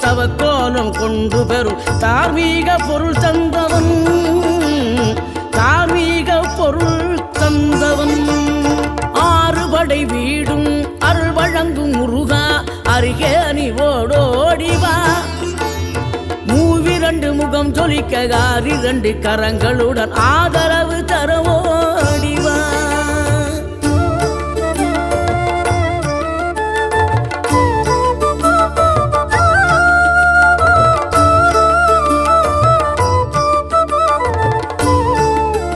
தவக்கோலம் கொண்டு பெறும் தார்மீக பொருள் தந்தவன், தார்மீக பொருள் தந்தவன். ஆறுபடை வீடும் அருள் வழங்கும் முருகா அருகே நீ ஓடோடிவா. மூவிரண்டு முகம் ஜொலிக்க 2 கரங்களுடன் ஆதரவு